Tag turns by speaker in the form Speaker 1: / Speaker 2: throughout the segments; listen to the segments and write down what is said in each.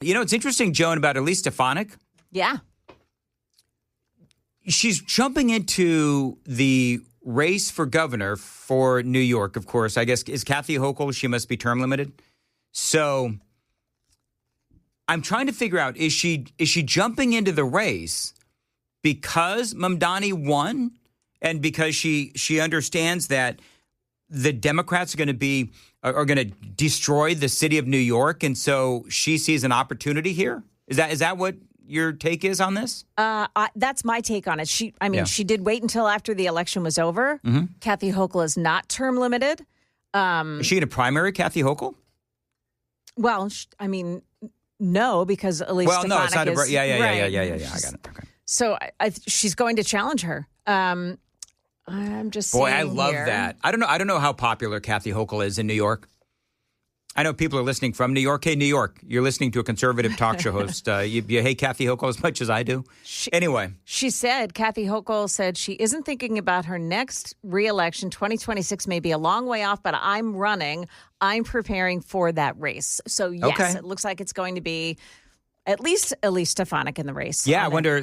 Speaker 1: You know, it's interesting, Joan, about Elise Stefanik.
Speaker 2: Yeah.
Speaker 1: She's jumping into the race for governor for New York, of course. I guess, is Kathy Hochul, she must be term limited. So I'm trying to figure out, is she jumping into the race because Mamdani won and because she understands that the Democrats are going to destroy the city of New York, and so she sees an opportunity here? Is that what your take is on this?
Speaker 2: That's my take on it. She did wait until after the election was over.
Speaker 1: Mm-hmm.
Speaker 2: Kathy Hochul is not term limited.
Speaker 1: Is she in a primary, Kathy Hochul?
Speaker 2: Well, no, because Elise Stefanik
Speaker 1: no, it's not
Speaker 2: is...
Speaker 1: Yeah.
Speaker 2: Right.
Speaker 1: I got it. Okay.
Speaker 2: So she's going to challenge her. I'm just
Speaker 1: Boy,
Speaker 2: saying
Speaker 1: I love
Speaker 2: here.
Speaker 1: that. I don't know how popular Kathy Hochul is in New York. I know people are listening from New York. Hey, New York, you're listening to a conservative talk show host. You hate Kathy Hochul as much as I do. Anyway. Kathy
Speaker 2: Hochul said she isn't thinking about her next reelection. 2026 may be a long way off, but I'm running. I'm preparing for that race. So, yes, It looks like it's going to be at least Elise Stefanik in the race.
Speaker 1: Yeah, I wonder,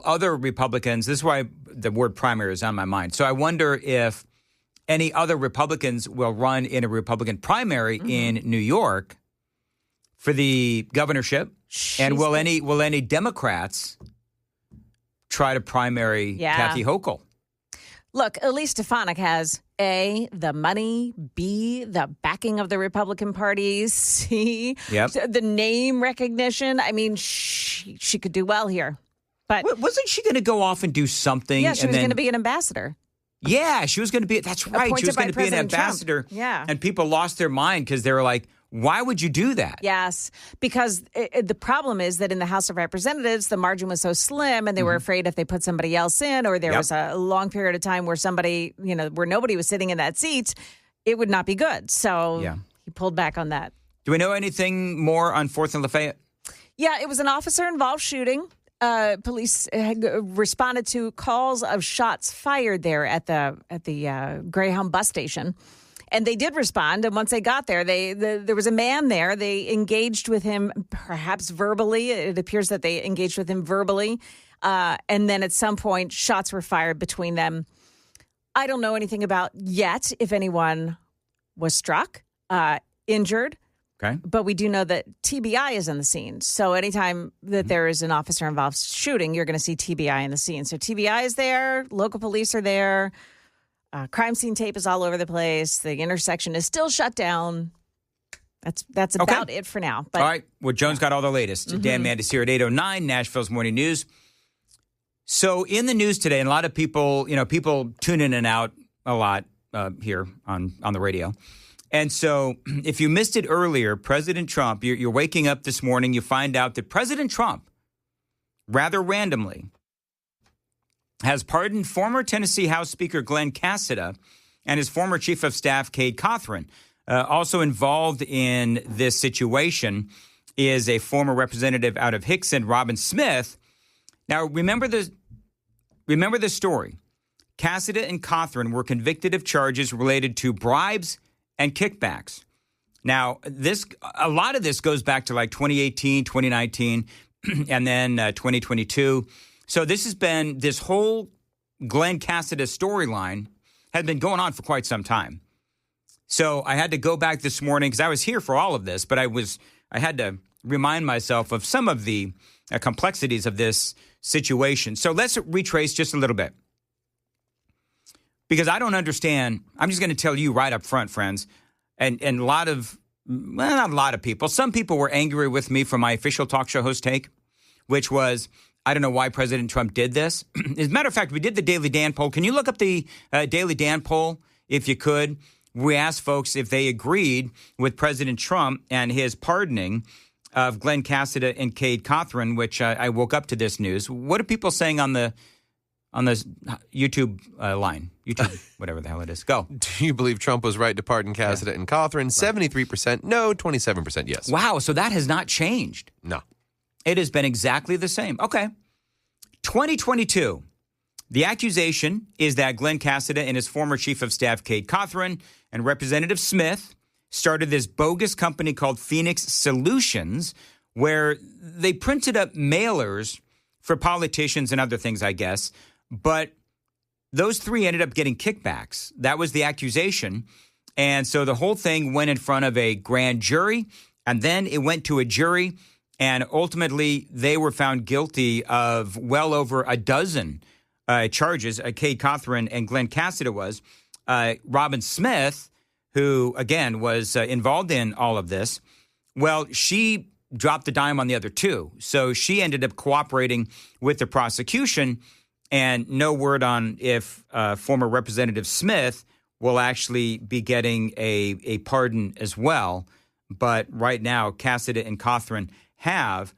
Speaker 1: other Republicans, this is why the word primary is on my mind. So I wonder if any other Republicans will run in a Republican primary in New York for the governorship. And will any Democrats try to primary Kathy Hochul?
Speaker 2: Look, Elise Stefanik has A, the money, B, the backing of the Republican Party, C, the name recognition. I mean, she could do well here. But
Speaker 1: wasn't she going to go off and do something?
Speaker 2: Yeah, she was going to be an ambassador.
Speaker 1: Yeah, she was going to be. That's right.
Speaker 2: Appointed
Speaker 1: she was going to be an ambassador.
Speaker 2: Trump. Yeah.
Speaker 1: And people lost their mind because they were like, why would you do that?
Speaker 2: Yes, because the problem is that in the House of Representatives, the margin was so slim and they were afraid if they put somebody else in or there was a long period of time where where nobody was sitting in that seat, it would not be good. So he pulled back on that.
Speaker 1: Do we know anything more on 4th and Lafayette?
Speaker 2: Yeah, it was an officer-involved shooting. Police responded to calls of shots fired there at the Greyhound bus station. And they did respond. And once they got there, there was a man there. They engaged with him, perhaps verbally. It appears that they engaged with him verbally. And then at some point, shots were fired between them. I don't know anything about yet if anyone was struck, injured.
Speaker 1: Okay.
Speaker 2: But we do know that TBI is on the scene. So anytime that there is an officer-involved shooting, you're going to see TBI in the scene. So TBI is there. Local police are there. Crime scene tape is all over the place. The intersection is still shut down. That's about it for now. But,
Speaker 1: all right. Well, Joan's got all the latest. Dan Mandis here at 8:09, Nashville's Morning News. So in the news today, and a lot of people tune in and out a lot here on the radio. And so if you missed it earlier, President Trump, you're waking up this morning, you find out that President Trump, rather randomly, has pardoned former Tennessee House Speaker Glenn Casada and his former Chief of Staff, Cothren. Also involved in this situation is a former representative out of Hickson, Robin Smith. Now, remember the story. Casada and Cothren were convicted of charges related to bribes and kickbacks. Now, a lot of this goes back to like 2018, 2019, and then 2022. So this whole Glenn Casada storyline had been going on for quite some time. So I had to go back this morning because I was here for all of this, but I had to remind myself of some of the complexities of this situation. So let's retrace just a little bit. Because I don't understand. I'm just going to tell you right up front, friends, and not a lot of people. Some people were angry with me for my official talk show host take, which was, I don't know why President Trump did this. As a matter of fact, we did the Daily Dan poll. Can you look up the Daily Dan poll, if you could? We asked folks if they agreed with President Trump and his pardoning of Glenn Casada and Cothren, which I woke up to this news. What are people saying on the YouTube line? YouTube, whatever the hell it is. Go.
Speaker 3: Do you believe Trump was right to pardon Casada and Cothren? 73% no, 27% yes.
Speaker 1: Wow, so that has not changed.
Speaker 3: No.
Speaker 1: It has been exactly the same. Okay. 2022. The accusation is that Glenn Casada and his former Chief of Staff, Cothren, and Representative Smith started this bogus company called Phoenix Solutions, where they printed up mailers for politicians and other things, I guess. But those three ended up getting kickbacks. That was the accusation. And so the whole thing went in front of a grand jury, and then it went to a jury, and ultimately they were found guilty of well over a dozen charges. Cade Cothren and Glenn Casada was. Robin Smith, who, again, was involved in all of this, well, she dropped the dime on the other two. So she ended up cooperating with the prosecution, and no word on if former Representative Smith will actually be getting a pardon as well. But right now, Casada and Cothren have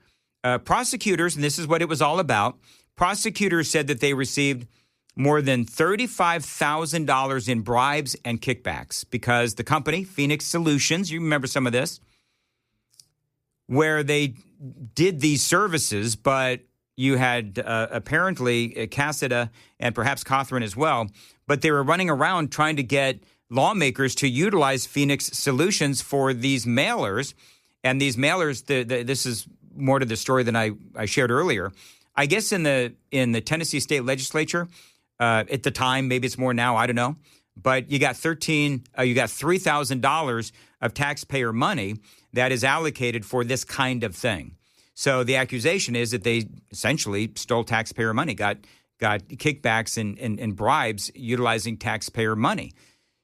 Speaker 1: prosecutors, and this is what it was all about. Prosecutors said that they received more than $35,000 in bribes and kickbacks because the company, Phoenix Solutions, you remember some of this, where they did these services, but you had apparently Casada and perhaps Cothren as well, but they were running around trying to get lawmakers to utilize Phoenix Solutions for these mailers. And these mailers, this is more to the story than I shared earlier. I guess in the Tennessee State Legislature, at the time, maybe it's more now, I don't know, but you got $3,000 of taxpayer money that is allocated for this kind of thing. So the accusation is that they essentially stole taxpayer money, got kickbacks and bribes utilizing taxpayer money.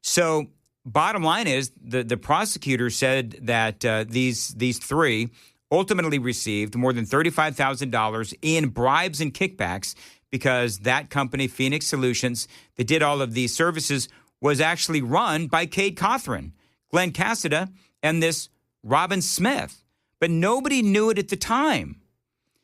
Speaker 1: So bottom line is the prosecutor said that these three ultimately received more than $35,000 in bribes and kickbacks because that company, Phoenix Solutions, that did all of these services was actually run by Cade Cothren, Glenn Casada, and this Robin Smith. But nobody knew it at the time.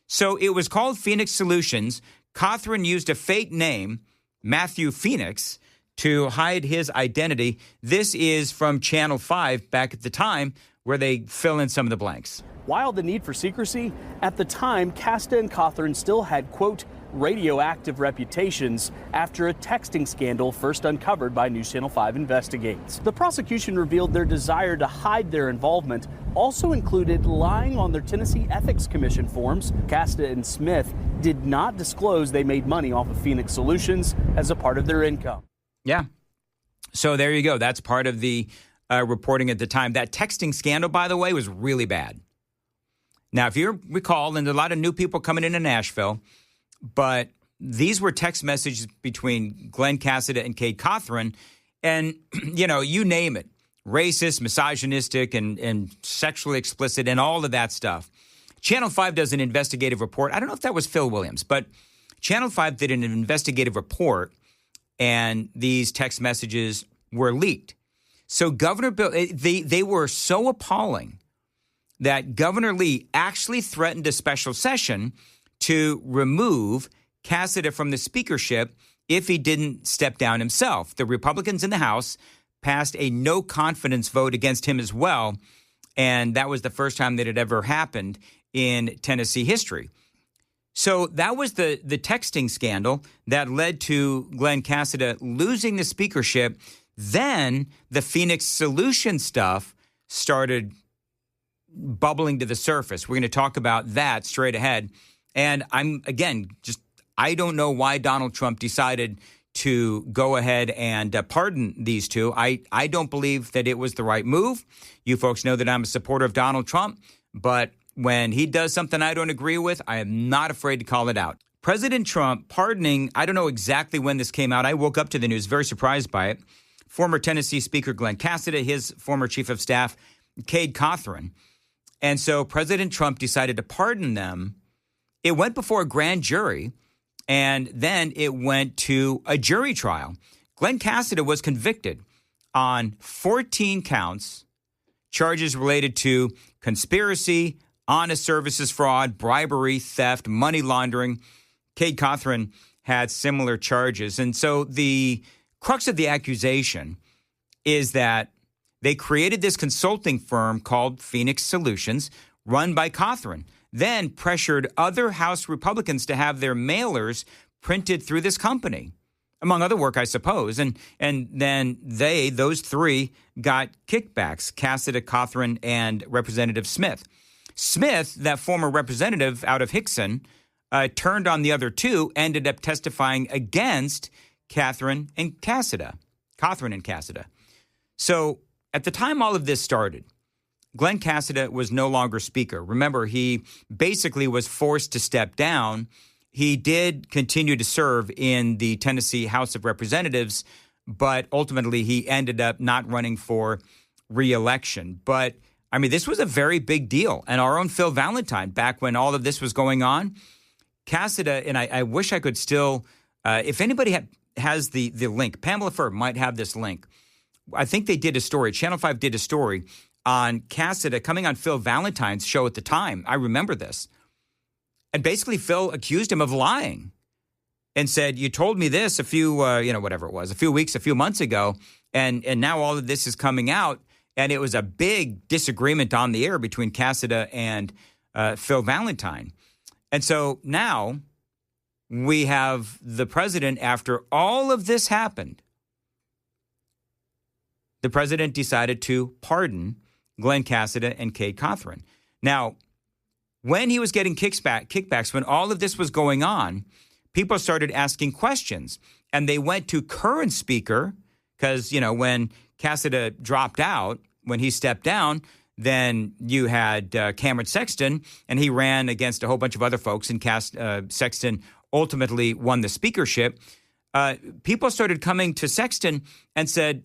Speaker 1: So it was called Phoenix Solutions. Cothren used a fake name, Matthew Phoenix, to hide his identity. This is from Channel 5 back at the time where they fill in some of the blanks.
Speaker 4: While the need for secrecy, at the time, Casada and Cothren still had, quote, radioactive reputations after a texting scandal first uncovered by News Channel 5 Investigates. The prosecution revealed their desire to hide their involvement also included lying on their Tennessee Ethics Commission forms. Casada and Smith did not disclose they made money off of Phoenix Solutions as a part of their income.
Speaker 1: Yeah. So there you go. That's part of the reporting at the time. That texting scandal, by the way, was really bad. Now, if you recall, and a lot of new people coming into Nashville, but these were text messages between Glenn Casada and Cade Cothren, and, you name it, racist, misogynistic, and sexually explicit, and all of that stuff. Channel 5 does an investigative report. I don't know if that was Phil Williams, but Channel 5 did an investigative report, and these text messages were leaked. So Governor Bill, they were so appalling that Governor Lee actually threatened a special session to remove Casada from the speakership if he didn't step down himself. The Republicans in the House passed a no confidence vote against him as well, and that was the first time that it ever happened in Tennessee history. So that was the texting scandal that led to Glenn Casada losing the speakership. Then the Phoenix Solution stuff started bubbling to the surface. We're going to talk about that straight ahead. And I don't know why Donald Trump decided to go ahead and pardon these two. I don't believe that it was the right move. You folks know that I'm a supporter of Donald Trump, but when he does something I don't agree with, I am not afraid to call it out. President Trump pardoning, I don't know exactly when this came out. I woke up to the news very surprised by it. Former Tennessee Speaker Glenn Casada, his former chief of staff, Cade Cothren. And so President Trump decided to pardon them. It went before a grand jury, and then it went to a jury trial. Glenn Casada was convicted on 14 counts, charges related to conspiracy, honest services fraud, bribery, theft, money laundering. Cade Cothren had similar charges. And so the crux of the accusation is that they created this consulting firm called Phoenix Solutions, run by Cothren, then pressured other House Republicans to have their mailers printed through this company, among other work, I suppose. And then those three, got kickbacks, Casada, Cothren, and Representative Smith. Smith, that former representative out of Hickson, turned on the other two, ended up testifying against Cothren and Casada. So at the time all of this started, Glenn Casada was no longer Speaker. Remember, he basically was forced to step down. He did continue to serve in the Tennessee House of Representatives, but ultimately he ended up not running for re-election. But, I mean, this was a very big deal. And our own Phil Valentine, back when all of this was going on, Casada, and I wish I could still, if anybody has the link, Pamela Furr might have this link. I think they did a story, Channel 5 did a story on Casada coming on Phil Valentine's show at the time. I remember this. And basically Phil accused him of lying and said, you told me this a few months ago, and now all of this is coming out. And it was a big disagreement on the air between Casada and Phil Valentine. And so now we have the president, after all of this happened, the president decided to pardon Glenn Casada and Kate Cothren. Now, when he was getting kickbacks, when all of this was going on, people started asking questions. And they went to current Speaker, because, when Casada dropped out, when he stepped down, then you had Cameron Sexton, and he ran against a whole bunch of other folks, and Sexton ultimately won the speakership. People started coming to Sexton and said,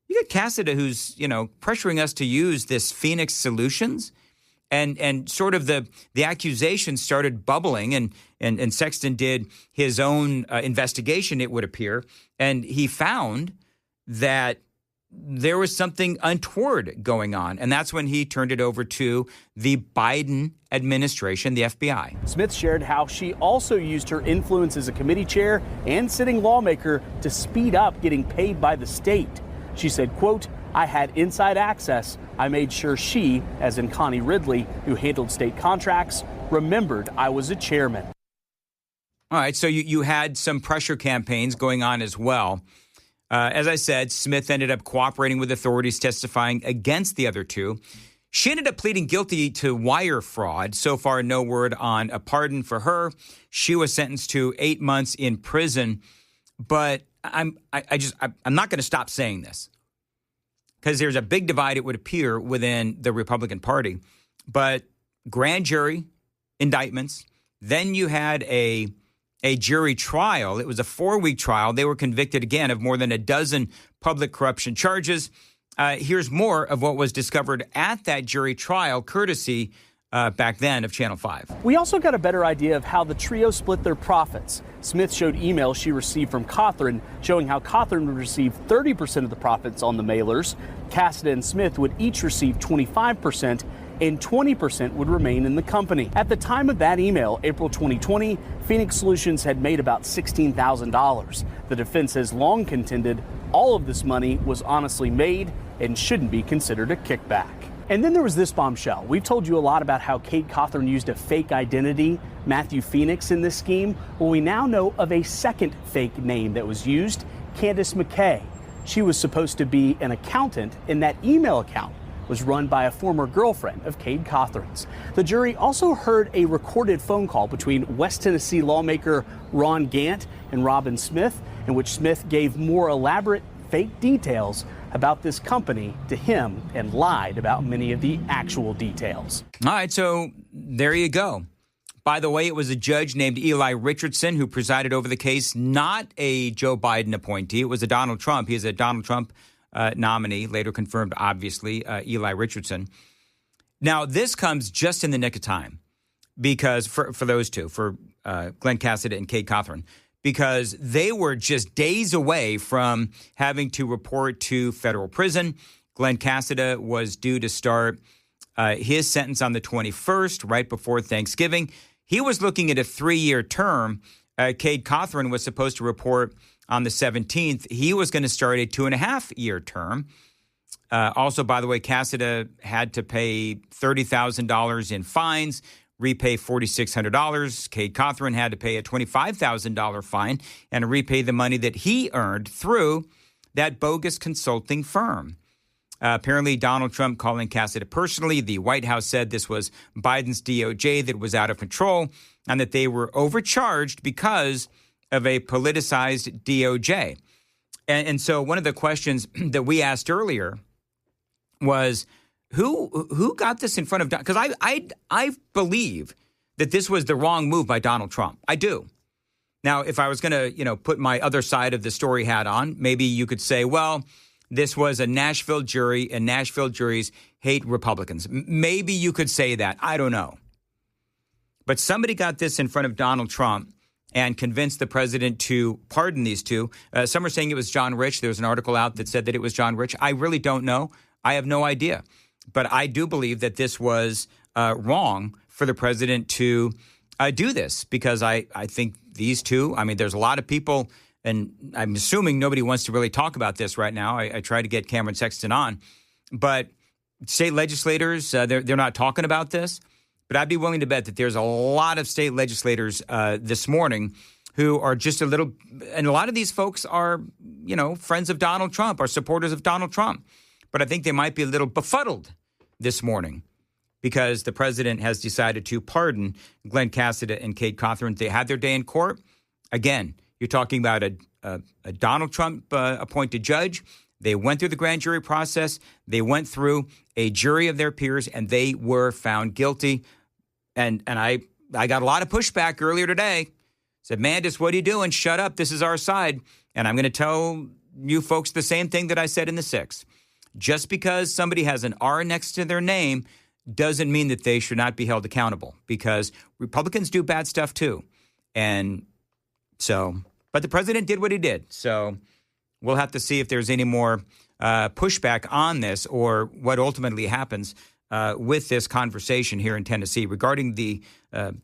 Speaker 1: you got Casada who's, pressuring us to use this Phoenix Solutions. And sort of the accusations started bubbling, and Sexton did his own investigation, it would appear, and he found that there was something untoward going on. And that's when he turned it over to the Biden administration, the FBI.
Speaker 4: Smith shared how she also used her influence as a committee chair and sitting lawmaker to speed up getting paid by the state. She said, quote, I had inside access. I made sure she, as in Connie Ridley, who handled state contracts, remembered I was a chairman.
Speaker 1: All right, so you had some pressure campaigns going on as well. As I said, Smith ended up cooperating with authorities, testifying against the other two. She ended up pleading guilty to wire fraud. So far, no word on a pardon for her. She was sentenced to 8 months in prison. But I'm not going to stop saying this, because there's a big divide, it would appear, within the Republican Party. But grand jury indictments, then you had a jury trial. It was a 4-week trial. They were convicted again of more than a dozen public corruption charges. Here's more of what was discovered at that jury trial, courtesy back then of Channel 5.
Speaker 4: We also got a better idea of how the trio split their profits. Smith showed emails she received from Cothren showing how Cothren would receive 30% of the profits on the mailers. Casada and Smith would each receive 25%, and 20% would remain in the company. At the time of that email, April 2020, Phoenix Solutions had made about $16,000. The defense has long contended all of this money was honestly made and shouldn't be considered a kickback. And then there was this bombshell. We've told you a lot about how Kate Cothren used a fake identity, Matthew Phoenix, in this scheme. Well, we now know of a second fake name that was used, Candace McKay. She was supposed to be an accountant, and that email account was run by a former girlfriend of Kate Cothren's. The jury also heard a recorded phone call between West Tennessee lawmaker Ron Gant and Robin Smith, in which Smith gave more elaborate fake details about this company to him and lied about many of the actual details.
Speaker 1: All right, so there you go. By the way, it was a judge named Eli Richardson who presided over the case, not a Joe Biden appointee. It was a Donald Trump. He is a Donald Trump nominee, later confirmed, obviously, Eli Richardson. Now, this comes just in the nick of time because for those two, for Glenn Casada and Kate Cothren, because they were just days away from having to report to federal prison. Glenn Casada was due to start his sentence on the 21st, right before Thanksgiving. He was looking at a 3-year term. Kate Cothren was supposed to report on the 17th. He was going to start a 2.5-year term. Also, by the way, Casada had to pay $30,000 in fines, repay $4,600. Kate Cothren had to pay a $25,000 fine and repay the money that he earned through that bogus consulting firm. Apparently, Donald Trump calling Casada personally. The White House said this was Biden's DOJ that was out of control and that they were overcharged because of a politicized DOJ. And so one of the questions that we asked earlier was, who got this in front of – because I believe that this was the wrong move by Donald Trump. I do. Now, if I was going to, put my other side of the story hat on, maybe you could say, well – this was a Nashville jury, and Nashville juries hate Republicans. Maybe you could say that. I don't know. But somebody got this in front of Donald Trump and convinced the president to pardon these two. Some are saying it was John Rich. There was an article out that said that it was John Rich. I really don't know. I have no idea. But I do believe that this was wrong for the president to do this because I think these two, there's a lot of people. And I'm assuming nobody wants to really talk about this right now. I tried to get Cameron Sexton on. But state legislators, they're not talking about this. But I'd be willing to bet that there's a lot of state legislators this morning who are just a little – and a lot of these folks are, friends of Donald Trump, are supporters of Donald Trump. But I think they might be a little befuddled this morning because the president has decided to pardon Glenn Casada and Kate Cothren. They had their day in court. Again – you're talking about a Donald Trump appointed judge. They went through the grand jury process. They went through a jury of their peers, and they were found guilty. And I got a lot of pushback earlier today. Said, Mandis, what are you doing? Shut up. This is our side. And I'm going to tell you folks the same thing that I said in the 6. Just because somebody has an R next to their name doesn't mean that they should not be held accountable because Republicans do bad stuff too. And so, but the president did what he did. So we'll have to see if there's any more pushback on this or what ultimately happens with this conversation here in Tennessee regarding the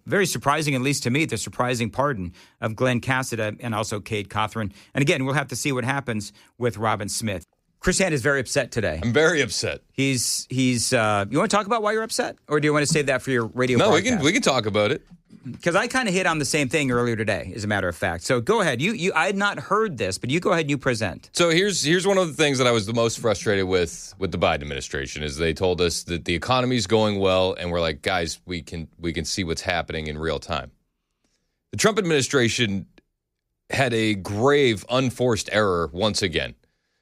Speaker 1: very surprising, at least to me, the surprising pardon of Glenn Casada and also Kate Cothren. And again, we'll have to see what happens with Robin Smith. Chris Hand is very upset today.
Speaker 5: I'm very upset.
Speaker 1: He's. You want to talk about why you're upset, or do you want to save that for your radio?
Speaker 5: No,
Speaker 1: broadcast?
Speaker 5: we can talk about it.
Speaker 1: Because I kind of hit on the same thing earlier today, as a matter of fact. So go ahead. I had not heard this, but you go ahead and you present.
Speaker 5: So here's one of the things that I was the most frustrated with the Biden administration is they told us that the economy's going well, and we're like, guys, we can see what's happening in real time. The Trump administration had a grave, unforced error once again.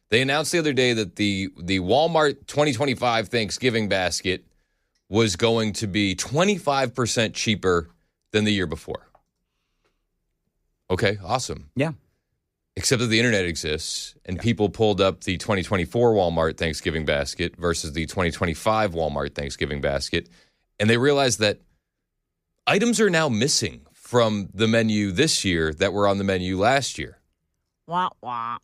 Speaker 5: They announced the other day that the Walmart 2025 Thanksgiving basket was going to be 25% cheaper than the year before. Okay, awesome.
Speaker 1: Yeah.
Speaker 5: Except that the internet exists, and people pulled up the 2024 Walmart Thanksgiving basket versus the 2025 Walmart Thanksgiving basket, and they realized that items are now missing from the menu this year that were on the menu last year.
Speaker 2: Wah, wah.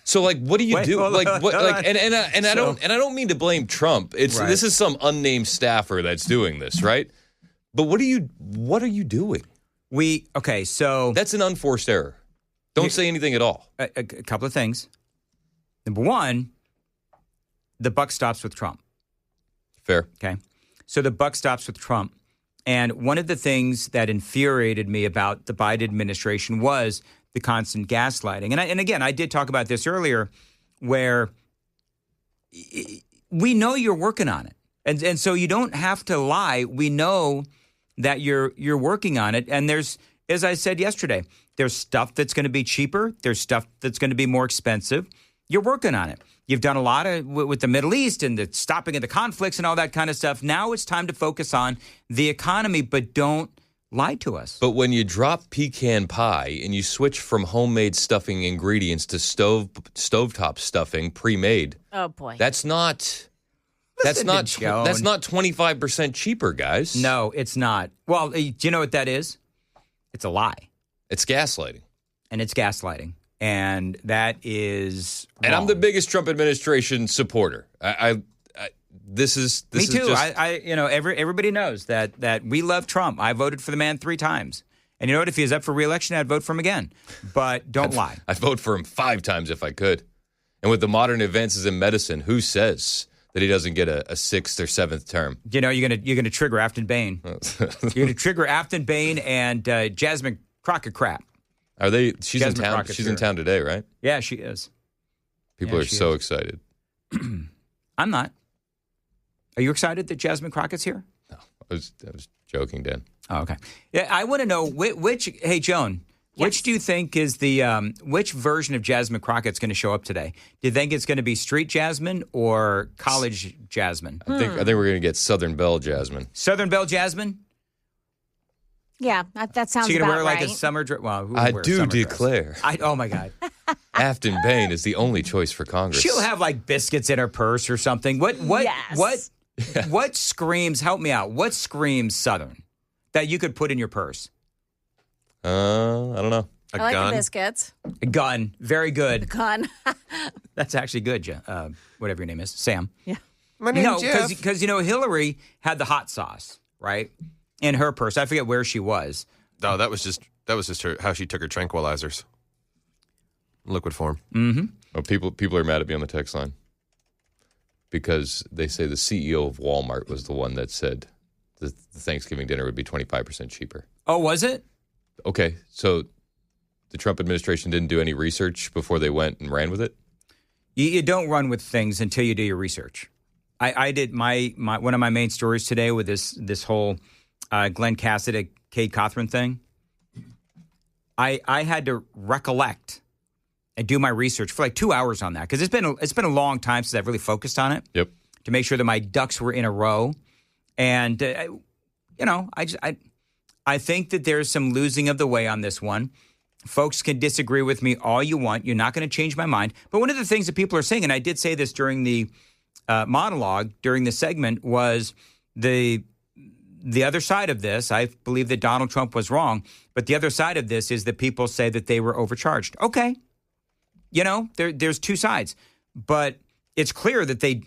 Speaker 5: So, what do you do?
Speaker 1: Hold on.
Speaker 5: I don't mean to blame Trump. This is some unnamed staffer that's doing this, right? But what are you doing?
Speaker 1: So
Speaker 5: that's an unforced error. Don't say anything at all.
Speaker 1: A couple of things. Number one, the buck stops with Trump.
Speaker 5: Fair.
Speaker 1: Okay. So the buck stops with Trump. And one of the things that infuriated me about the Biden administration was the constant gaslighting. And again, I did talk about this earlier where we know you're working on it. And so you don't have to lie. We know that you're working on it. And there's, as I said yesterday, there's stuff that's going to be cheaper. There's stuff that's going to be more expensive. You're working on it. You've done a lot with the Middle East and the stopping of the conflicts and all that kind of stuff. Now it's time to focus on the economy, but don't lie to us.
Speaker 5: But when you drop pecan pie and you switch from homemade stuffing ingredients to stovetop stuffing pre-made,
Speaker 2: oh boy,
Speaker 5: that's not 25% cheaper, guys.
Speaker 1: No, it's not. Well, do you know what that is? It's a lie.
Speaker 5: It's gaslighting.
Speaker 1: And it's gaslighting. And that is wrong.
Speaker 5: And I'm the biggest Trump administration supporter. This is
Speaker 1: me too.
Speaker 5: Just...
Speaker 1: everybody knows that we love Trump. I voted for the man 3 times. And you know what? If he is up for re-election, I'd vote for him again. But don't lie.
Speaker 5: I'd vote for him 5 times if I could. And with the modern advances in medicine, who says that he doesn't get a 6th or 7th term?
Speaker 1: You know, you're gonna trigger Afton Bain. You're gonna trigger Afton Bain and Jasmine Crockett crap.
Speaker 5: Are they? She's
Speaker 1: Jasmine
Speaker 5: in town.
Speaker 1: Crockett's
Speaker 5: She's
Speaker 1: here.
Speaker 5: in town today, right?
Speaker 1: Yeah, she is.
Speaker 5: People are so excited.
Speaker 1: I'm not. Are you excited that Jasmine Crockett's here?
Speaker 5: No, I was joking, Dan.
Speaker 1: Oh, okay. Yeah, I want to know which. Hey, Joan, which do you think is the which version of Jasmine Crockett's going to show up today? Do you think it's going to be Street Jasmine or College Jasmine?
Speaker 5: I think we're going to get Southern Belle Jasmine.
Speaker 1: Southern Belle Jasmine.
Speaker 2: Yeah, that sounds
Speaker 1: So you're
Speaker 2: about
Speaker 1: gonna wear like
Speaker 2: right.
Speaker 1: a summer dress? Well, who would
Speaker 5: I
Speaker 1: wear a
Speaker 5: do
Speaker 1: summer dress?
Speaker 5: declare.
Speaker 1: Oh my God.
Speaker 5: Afton Payne is the only choice for Congress.
Speaker 1: She'll have like biscuits in her purse or something.
Speaker 2: Yes.
Speaker 1: What screams? Help me out. What screams Southern that you could put in your purse?
Speaker 5: I don't know.
Speaker 3: A
Speaker 2: I like
Speaker 3: gun.
Speaker 2: the biscuits.
Speaker 1: A gun. Very good.
Speaker 2: Gun.
Speaker 1: That's actually good. Whatever your name is, Sam.
Speaker 2: Yeah.
Speaker 3: My name's Jeff.
Speaker 1: because Hillary had the hot sauce right in her purse. I forget where she was.
Speaker 3: Oh, that was just how she took her tranquilizers. Liquid form.
Speaker 5: Oh, people are mad at me on the text line because they say the CEO of Walmart was the one that said the Thanksgiving dinner would be 25% cheaper.
Speaker 1: Oh, was it?
Speaker 5: Okay, so the Trump administration didn't do any research before they went and ran with it?
Speaker 1: You don't run with things until you do your research. I did my one of my main stories today with this whole Glenn Casada, Kate Cothren thing. I had to recollect and do my research for like 2 hours on that because it's been a long time since I've really focused on it.
Speaker 5: Yep.
Speaker 1: To make sure that my ducks were in a row, and I think that there's some losing of the way on this one. Folks can disagree with me all you want. You're not going to change my mind. But one of the things that people are saying, and I did say this during the monologue, during the segment, was the other side of this. I believe that Donald Trump was wrong. But the other side of this is that people say that they were overcharged. Okay. There's two sides. But it's clear that they,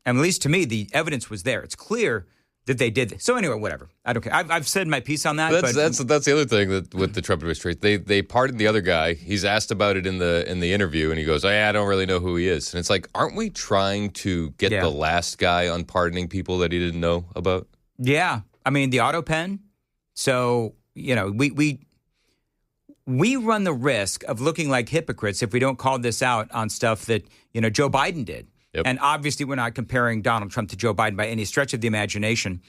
Speaker 1: at least to me, the evidence was there. It's clear that they did this. So anyway, whatever. I don't care. I've said my piece on that.
Speaker 5: That's the other thing that with the Trump administration, they pardoned the other guy. He's asked about it in the interview, and he goes, I don't really know who he is. And it's like, aren't we trying to get the last guy on pardoning people that he didn't know about? Yeah.
Speaker 1: I mean, the auto pen. So, we run the risk of looking like hypocrites if we don't call this out on stuff that, Joe Biden did.
Speaker 5: Yep.
Speaker 1: And obviously, we're not comparing Donald Trump to Joe Biden by any stretch of the imagination.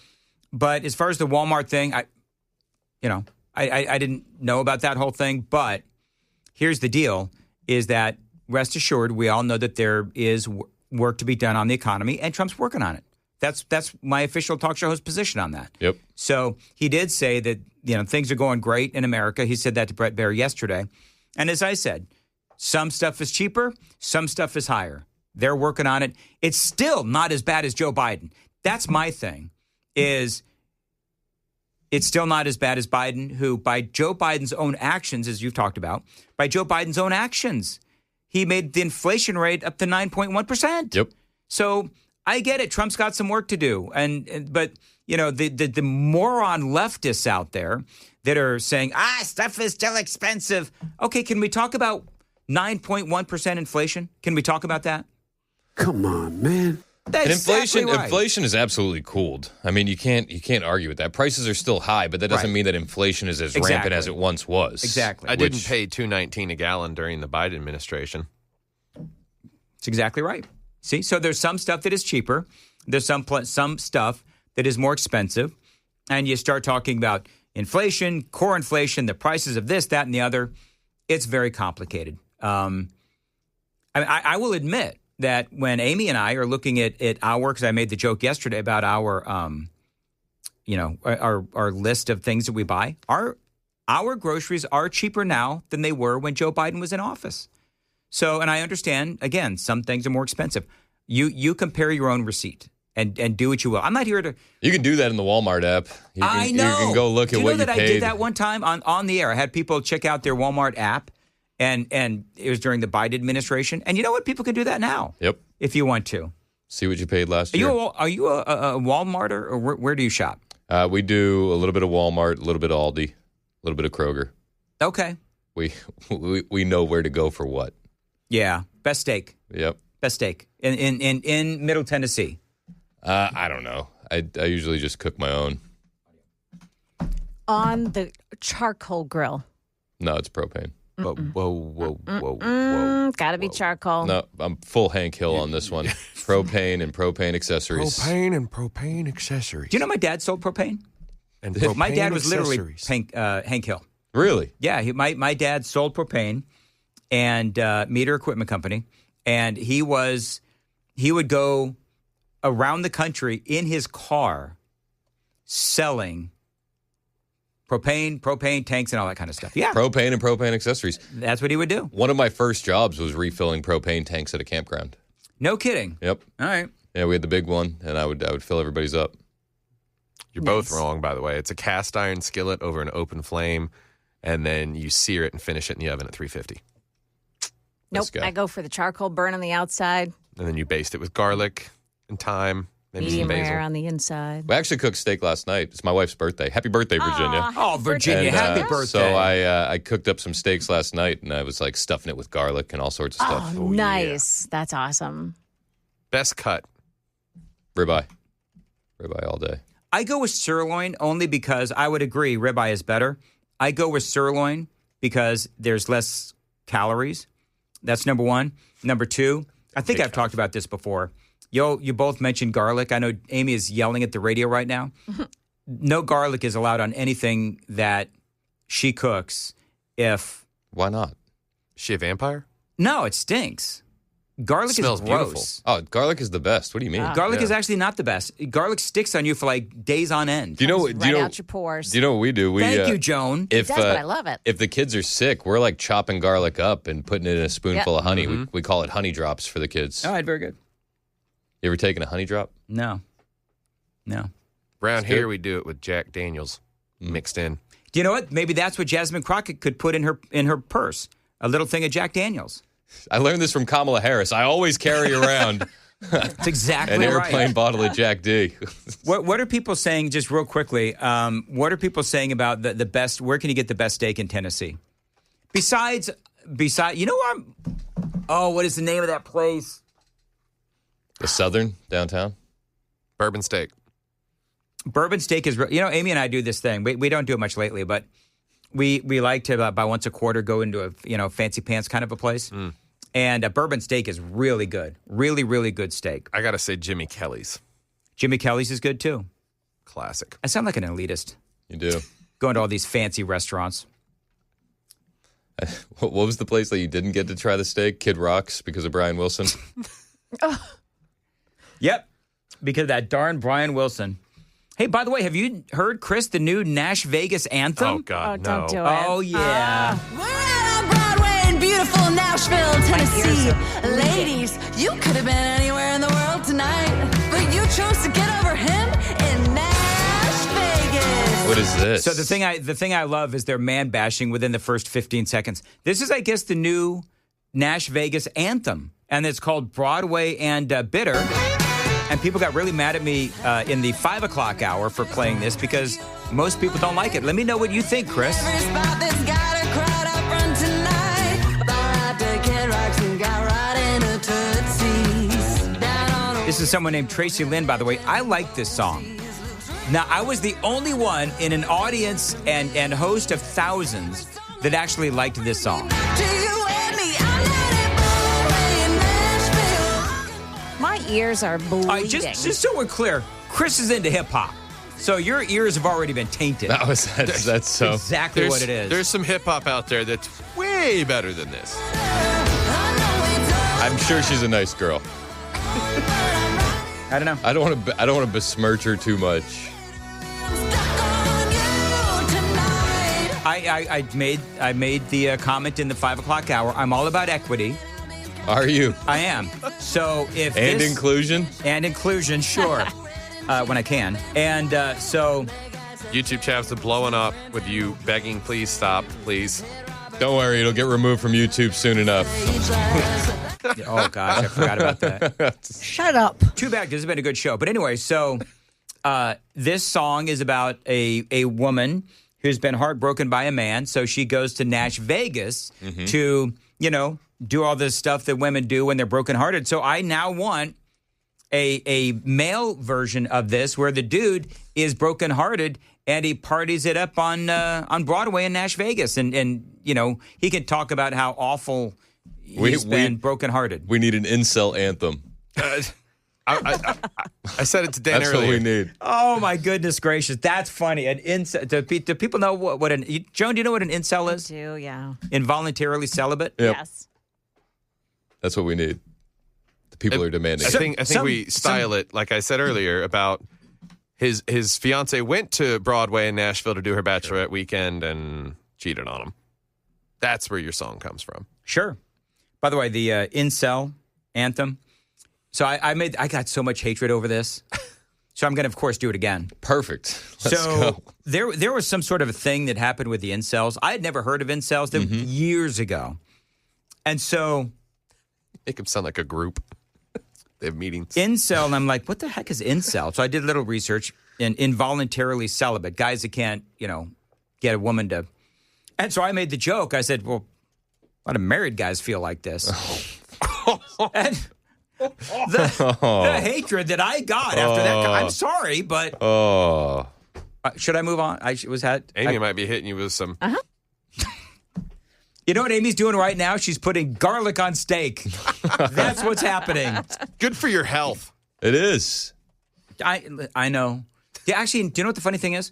Speaker 1: But as far as the Walmart thing, I didn't know about that whole thing. But here's the deal, is that rest assured, we all know that there is work to be done on the economy, and Trump's working on it. That's my official talk show host position on that.
Speaker 5: Yep.
Speaker 1: So he did say that, things are going great in America. He said that to Brett Baer yesterday. And as I said, some stuff is cheaper, some stuff is higher. They're working on it. It's still not as bad as Joe Biden. That's my thing, is it's still not as bad as Biden, who by Joe Biden's own actions, as you've talked about, by Joe Biden's own actions, he made the inflation rate up to 9.1%.
Speaker 5: Yep.
Speaker 1: So I get it. Trump's got some work to do. But the moron leftists out there that are saying, stuff is still expensive. Okay, can we talk about 9.1% inflation? Can we talk about that?
Speaker 6: Come on, man.
Speaker 1: That's exactly right.
Speaker 5: Inflation is absolutely cooled. I mean, you can't argue with that. Prices are still high, but that doesn't mean that inflation is as rampant as it once was.
Speaker 1: Exactly.
Speaker 3: I didn't pay $2.19 a gallon during the Biden administration.
Speaker 1: That's exactly right. See, so there's some stuff that is cheaper. There's some stuff that is more expensive. And you start talking about inflation, core inflation, the prices of this, that, and the other. It's very complicated. I will admit that when Amy and I are looking at our, because I made the joke yesterday about our list of things that we buy, our groceries are cheaper now than they were when Joe Biden was in office. So, and I understand, again, some things are more expensive. You compare your own receipt and do what you will. I'm not here to...
Speaker 5: You can do that in the Walmart app.
Speaker 1: I know.
Speaker 5: You can go look at what you paid.
Speaker 1: Do you know that I did that one time on the air? I had people check out their Walmart app, and it was during the Biden administration. And you know what? People can do that now.
Speaker 5: Yep.
Speaker 1: If you want to.
Speaker 5: See what you paid last year.
Speaker 1: Are you a Walmarter, or where do you shop?
Speaker 5: We do a little bit of Walmart, a little bit of Aldi, a little bit of Kroger.
Speaker 1: Okay.
Speaker 5: We know where to go for what.
Speaker 1: Yeah. Best steak.
Speaker 5: Yep.
Speaker 1: Best steak in Middle Tennessee.
Speaker 5: I don't know. I usually just cook my own.
Speaker 2: On the charcoal grill.
Speaker 5: No, it's propane.
Speaker 3: Whoa.
Speaker 2: Gotta be charcoal.
Speaker 5: No, I'm full Hank Hill on this one. Propane and propane accessories.
Speaker 3: Propane and propane accessories.
Speaker 1: Do you know my dad sold propane?
Speaker 3: And
Speaker 1: My
Speaker 3: propane
Speaker 1: dad was literally
Speaker 3: accessories.
Speaker 1: Hank Hill.
Speaker 5: Really?
Speaker 1: Yeah, my dad sold propane and meter equipment company, and he would go around the country in his car selling propane tanks, and all that kind of stuff. Yeah,
Speaker 5: Propane and propane accessories.
Speaker 1: that's what he would do.
Speaker 5: One of my first jobs was refilling propane tanks at a campground.
Speaker 1: No kidding.
Speaker 5: Yep.
Speaker 1: All right.
Speaker 5: Yeah, we had the big one, and I would fill everybody's up.
Speaker 3: You're both wrong, by the way. It's a cast iron skillet over an open flame, and then you sear it and finish it in the oven at 350.
Speaker 2: Nope.
Speaker 5: This guy.
Speaker 2: I go for the charcoal burn on the outside,
Speaker 3: And then you baste it with garlic and thyme, maybe
Speaker 2: medium
Speaker 3: some basil.
Speaker 2: rare on the inside.
Speaker 5: We actually cooked steak last night. It's my wife's birthday. Happy birthday, Virginia.
Speaker 1: Oh, Virginia,
Speaker 5: And,
Speaker 1: happy birthday.
Speaker 5: So I cooked up some steaks last night, and I was like stuffing it with garlic and all sorts of stuff.
Speaker 2: Oh, nice. That's awesome.
Speaker 3: Best cut.
Speaker 5: Ribeye all day.
Speaker 1: I go with sirloin only because I would agree ribeye is better. I go with sirloin because there's less calories. That's number one. Number two, I think I've talked about this before. You both mentioned garlic. I know Amy is yelling at the radio right now. No garlic is allowed on anything that she cooks if...
Speaker 5: Why not?
Speaker 3: Is she a vampire?
Speaker 1: No, it stinks. Garlic
Speaker 3: Smells
Speaker 1: is
Speaker 3: beautiful.
Speaker 1: gross.
Speaker 5: Oh, garlic is the best. What do you mean?
Speaker 1: Garlic
Speaker 3: Yeah.
Speaker 1: is actually not the best. Garlic sticks on you for like days on end.
Speaker 5: Do you know?
Speaker 2: Comes
Speaker 5: Do you
Speaker 2: right
Speaker 5: know?
Speaker 2: out your pores.
Speaker 5: Do you know what we do? We,
Speaker 1: Thank you, Joan.
Speaker 5: If
Speaker 2: It does, but I love it.
Speaker 5: If the kids are sick, we're like chopping garlic up and putting it in a spoonful of honey. We call it honey drops for the kids.
Speaker 1: All right, very good.
Speaker 5: You ever taken a honey drop?
Speaker 1: No.
Speaker 3: Around here, we do it with Jack Daniels mixed in.
Speaker 1: Do you know what? Maybe that's what Jasmine Crockett could put in her purse. A little thing of Jack Daniels.
Speaker 5: I learned this from Kamala Harris. I always carry around
Speaker 1: That's exactly
Speaker 5: an
Speaker 1: right.
Speaker 5: airplane bottle of Jack D.
Speaker 1: What are people saying, just real quickly, what are people saying about the best, where can you get the best steak in Tennessee? Besides, you know what? What is the name of that place?
Speaker 5: The Southern downtown.
Speaker 3: Bourbon steak.
Speaker 1: Bourbon steak is, Amy and I do this thing. We don't do it much lately, but we like to, about once a quarter, go into a, fancy pants kind of a place. And a bourbon steak is really good. Really, really good steak.
Speaker 3: I got to say Jimmy Kelly's.
Speaker 1: Jimmy Kelly's is good, too.
Speaker 3: Classic.
Speaker 1: I sound like an elitist.
Speaker 5: You do.
Speaker 1: Going to all these fancy restaurants.
Speaker 5: What was the place that you didn't get to try the steak? Kid Rock's because of Brian Wilson.
Speaker 1: Yep. Because of that darn Brian Wilson. Hey, by the way, have you heard, Chris, the new Nash Vegas anthem?
Speaker 3: Oh, God, no.
Speaker 2: Don't do it.
Speaker 1: Oh, yeah.
Speaker 7: We're out on Broadway in beautiful Nashville, Tennessee. Ladies, you could have been anywhere in the world tonight, but you chose to get over him in Nash Vegas.
Speaker 5: What is this?
Speaker 1: So the thing I love is their man bashing within the first 15 seconds. This is, I guess, the new Nash Vegas anthem, and it's called Broadway and Bitter. And people got really mad at me in the 5 o'clock hour for playing this because most people don't like it. Let me know what you think, Chris.
Speaker 7: Every spot that's got a crowd up front tonight. Thought out to Kid Rocks and got right into Tootsie's. Down on
Speaker 1: This is someone named Tracy Lynn, by the way. I like this song. Now, I was the only one in an audience and host of thousands that actually liked this song.
Speaker 7: to you and me. I'm not Broadway in Nashville.
Speaker 2: My ears are bleeding.
Speaker 1: Just so we're clear, Chris is into hip hop. So your ears have already been tainted.
Speaker 5: That's so.
Speaker 1: Exactly what it is.
Speaker 3: There's some hip hop out there that's way better than this.
Speaker 5: I'm sure she's a nice girl.
Speaker 1: I don't know.
Speaker 5: I don't want to besmirch her too much.
Speaker 1: I made the comment in the 5 o'clock hour. I'm all about equity.
Speaker 5: Are you?
Speaker 1: I am. So if
Speaker 5: And
Speaker 1: this,
Speaker 5: inclusion?
Speaker 1: and inclusion, sure, when I can. And so
Speaker 3: YouTube chats are blowing up with you begging, please stop, please.
Speaker 5: Don't worry, it'll get removed from YouTube soon enough.
Speaker 1: oh gosh, I forgot about that.
Speaker 2: Shut up.
Speaker 1: Too bad, because it's been a good show. But anyway, so this song is about a woman who's been heartbroken by a man. So she goes to Nash Vegas to, do all this stuff that women do when they're brokenhearted. So I now want a male version of this where the dude is brokenhearted and he parties it up on Broadway in Nash Vegas. And he can talk about how awful he's been brokenhearted.
Speaker 5: We need an incel anthem.
Speaker 3: I said it to Dan
Speaker 5: That's
Speaker 3: earlier.
Speaker 5: what we need.
Speaker 1: Oh, my goodness gracious. That's funny. An incel. Do people know what Joan, do you know what an incel is?
Speaker 2: I do, yeah.
Speaker 1: Involuntarily celibate?
Speaker 5: Yep.
Speaker 2: Yes.
Speaker 5: That's what we need. The people are demanding.
Speaker 3: I think we style it, like I said earlier, about his fiance went to Broadway in Nashville to do her bachelorette weekend and cheated on him. That's where your song comes from.
Speaker 1: Sure. By the way, the incel anthem. So I got so much hatred over this. So I'm going to, of course, do it again.
Speaker 5: Perfect. Let's
Speaker 1: So
Speaker 5: go.
Speaker 1: there was some sort of a thing that happened with the incels. I had never heard of incels years ago. And so
Speaker 3: Make him sound like a group. They have meetings.
Speaker 1: incel, and I'm like, what the heck is incel? So I did a little research in involuntarily celibate, guys that can't, get a woman to. And so I made the joke. I said, well, a lot of married guys feel like this. And the hatred that I got after that, I'm sorry, but should I move on?
Speaker 3: Amy might be hitting you with some.
Speaker 1: You know what Amy's doing right now? She's putting garlic on steak. That's what's happening.
Speaker 3: Good for your health.
Speaker 5: It is.
Speaker 1: I know. Yeah, actually, do you know what the funny thing is?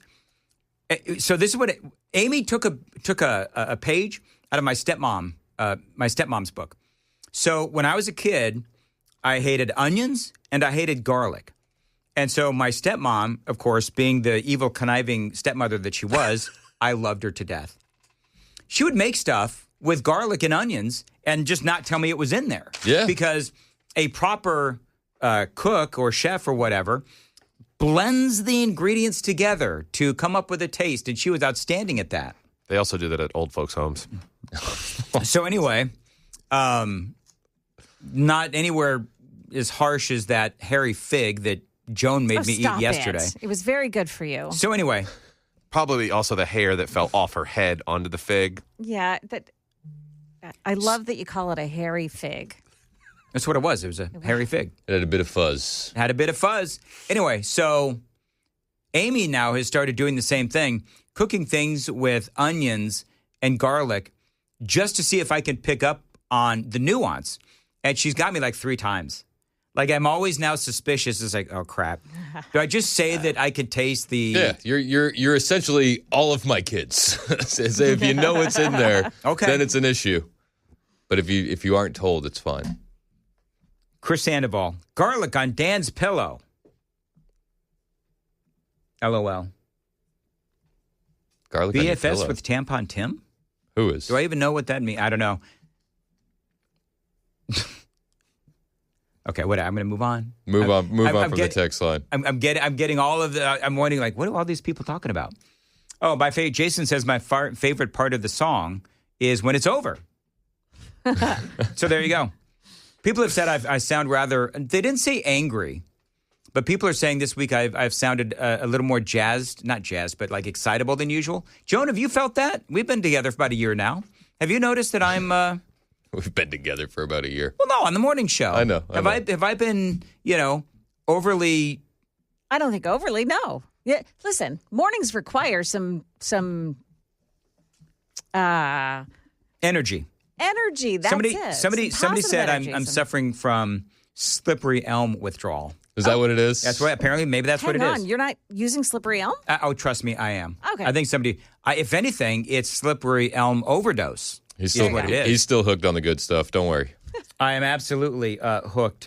Speaker 1: So this is what Amy took a page out of my stepmom's book. So when I was a kid, I hated onions and I hated garlic. And so my stepmom, of course, being the evil, conniving stepmother that she was, I loved her to death. She would make stuff with garlic and onions and just not tell me it was in there.
Speaker 5: Yeah.
Speaker 1: Because a proper cook or chef or whatever blends the ingredients together to come up with a taste. And she was outstanding at that.
Speaker 3: They also do that at old folks' homes.
Speaker 1: So anyway, not anywhere as harsh as that hairy fig that Joan made me eat yesterday.
Speaker 2: It was very good for you.
Speaker 1: So anyway.
Speaker 3: Probably also the hair that fell off her head onto the fig.
Speaker 2: Yeah, I love that you call it a hairy fig.
Speaker 1: That's what it was. It was a hairy fig.
Speaker 5: It had a bit of fuzz.
Speaker 1: Had a bit of fuzz. Anyway, so Amy now has started doing the same thing, cooking things with onions and garlic just to see if I can pick up on the nuance. And she's got me like 3 times. Like, I'm always now suspicious. It's like, oh, crap. Do I just say that I could taste the...
Speaker 5: Yeah, you're essentially all of my kids. So if you know it's in there, then it's an issue. But if you aren't told, it's fine.
Speaker 1: Chris Sandoval, garlic on Dan's pillow. LOL.
Speaker 5: Garlic on your
Speaker 1: BFS
Speaker 5: pillow.
Speaker 1: with Tampon Tim?
Speaker 5: Who is?
Speaker 1: Do I even know what that means? I don't know. Okay, whatever. I'm going to move on.
Speaker 5: Move on from the text line.
Speaker 1: I'm getting all of the. I'm wondering, like, what are all these people talking about? Oh, Jason says my favorite part of the song is when it's over. So there you go. People have said I sound rather. They didn't say angry, but people are saying this week I've sounded a little more jazzed, not jazzed, but like excitable than usual. Joan, have you felt that? We've been together for about a year now. Have you noticed that I'm?
Speaker 5: We've been together for about a year.
Speaker 1: Well, no, on the morning show.
Speaker 5: I know.
Speaker 1: Have I been, overly?
Speaker 2: I don't think overly. No. Yeah. Listen, mornings require some
Speaker 1: Energy.
Speaker 2: Energy. That's it.
Speaker 1: Somebody said I'm suffering from slippery elm withdrawal.
Speaker 5: Is that what it is?
Speaker 1: That's what. Apparently, maybe that's what it is.
Speaker 2: You're not using slippery elm?
Speaker 1: Trust me, I am.
Speaker 2: Okay.
Speaker 1: I think if anything, it's slippery elm overdose.
Speaker 5: He's still
Speaker 1: what it is.
Speaker 5: He's still hooked on the good stuff. Don't worry.
Speaker 1: I am absolutely hooked